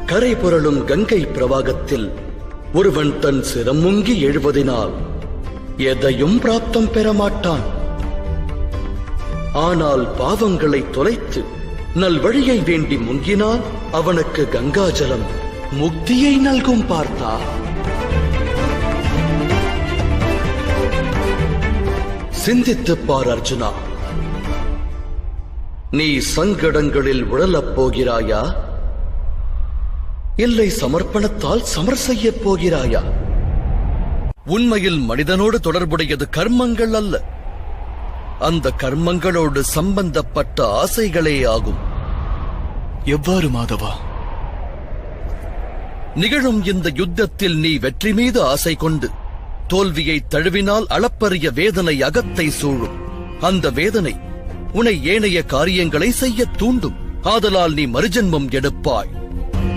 கரை புரளும் கங்கை பிரவாகத்தில் ஒருவன் தன் சிரம் முங்கி எழுவதினால் எதையும் பிராப்தம் பெறமாட்டான். ஆனால் பாவங்களை தொலைத்து நல்வழியை வேண்டி முங்கினால் அவனுக்கு கங்காஜலம் முக்தியை நல்கும். பார்த்தா, சிந்தித்துப் பார் அர்ஜுனா. நீ சங்கடங்களில் உழலப் போகிறாயா, இல்லை சமர்ப்பணத்தால் சமர் செய்யப் போகிறாயா? உண்மையில் மனிதனோடு தொடர்புடையது கர்மங்கள் அல்ல, அந்த கர்மங்களோடு சம்பந்தப்பட்ட ஆசைகளே ஆகும். எவ்வாறு மாதவா? நிகழும் இந்த யுத்தத்தில் நீ வெற்றி மீது ஆசை கொண்டு தோல்வியை தழுவினால் அளப்பரிய வேதனை அகத்தை சூழும். அந்த வேதனை உன்னை ஏனைய காரியங்களை செய்ய தூண்டும். ஆதலால் நீ மறுஜென்மம் எடுப்பாய்.